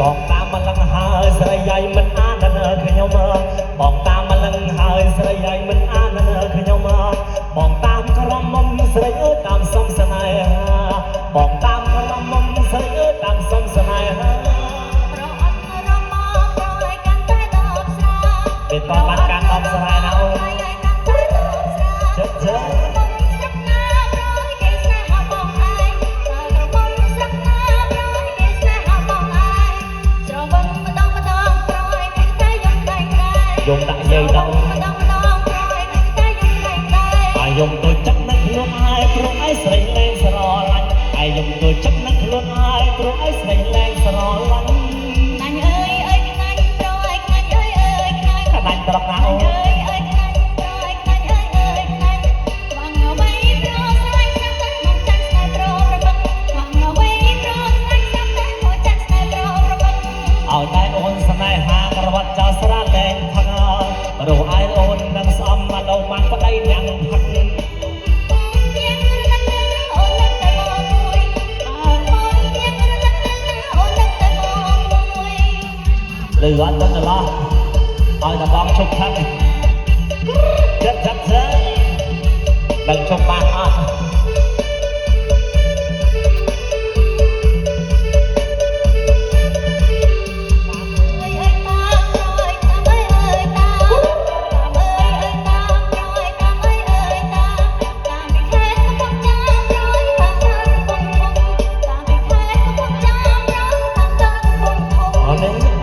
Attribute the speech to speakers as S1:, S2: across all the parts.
S1: បងតាមម្លឹងហើយស្រីយាយមិនអានខ្ញុំបងតាមម្លឹងហើយស្រីយាយមិនអានខ្ញុំបងតាមក្រមុំស្រីអើយតាមសំស្នេហាបងតាមក្រមុំស្រីអើយតាមសំស្នេហាប្រអត់រមប្រឲ្យកាន់តែដល់ស្រាពេលតបានកាន់ដល់ស្រាណាអូនចិត្តចិត្តយំដាក់យាយដល់អាយំទៅចិត្តនឹងខ្លួនឯងព្រោះឯងស្រីលែងស្រឡាញ់អាយំទៅចិត្តនឹងខ្លួនឯងព្រោះឯងស្រីលែងស្រឡាញ់ខ្នាញ់អើយអើយខ្នាញ់ប្រឲ្យខ្នាញ់អើយអើយខ្នាញ់ខ្នាញ់ត្រកណាអូនអើយអើយខ្នាញ់ប្រឲ្យខ្នាញ់អើយអើយខ្នាញ់វងអ្វីប្រស្លាញ់ស្រាប់តែមកចាក់ស្នេហ៍ប្រប្រពឹកវងអ្វីប្រស្លាញ់ស្រាប់តែមកចាក់ស្នេហ៍ប្រប្រពឹកឲ្យតែអូនស្នេហាក្រវត្តចោលស្រាលែងផឹករស់ឯអូននឹងស្អំមកលោកបានប្តីទាំងផឹកលឺអត់ទៅឡោះឲ្យតែបងជប់ផឹកចិត្តចិត្តចិត្តដឹងជប់បានអត់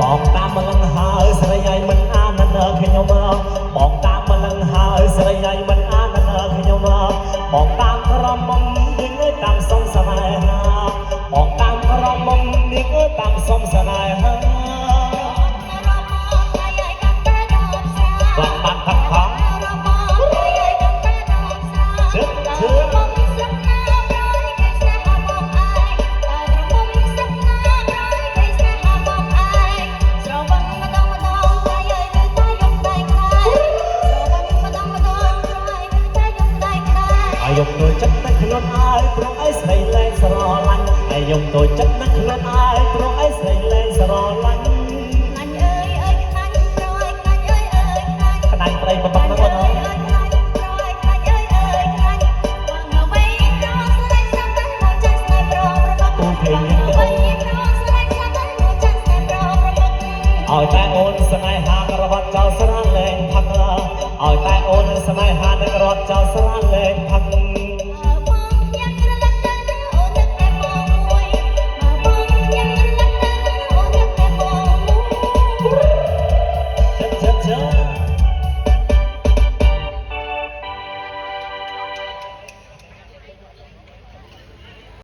S1: បងតាមម្លឹងហើយស្រីយាយមិនអានខ្ញុំបងតាមម្លឹងហើយស្រីយាយមិនអានខ្ញុំបងតាមក្រមុំនាងអើយតាមសំស្នេហាបងតាមក្រមុំនាងអើយតាមសំស្នេហាបងបាត់ផឹកផងចិត្តជឿអាយំទៅចិត្តនឹងខ្លួនឯងព្រោះឯងស្រីលែងស្រឡាញ់អាយំទៅចិត្តនឹងខ្លួនឯងព្រោះឯងស្រីលែងស្រឡាញ់ខ្នាញ់អើយអើយខ្នាញ់ប្រឲ្យខ្នាញ់អើយអើយខ្នាញ់ប្រៃបបឹកហ្នឹងអូនអើយខ្នាញ់ប្រឲ្យខ្នាញ់អើយអើយខ្នាញ់វងអ្វីប្រស្លាញ់ស្រាប់តែមកចាក់ស្នេហ៍ប្រប្រពឹកទូភេងនេះទៅអូនប្រស្លាញ់ស្រាប់តែមកចាក់ស្នេហ៍ប្រប្រពឹកឲ្យតែអូនស្នេហាក្រវត្តចោលស្រាលែងផឹកឲ្យតែអូនស្នេហានឹងរត់ចោលស្រាលែងផឹក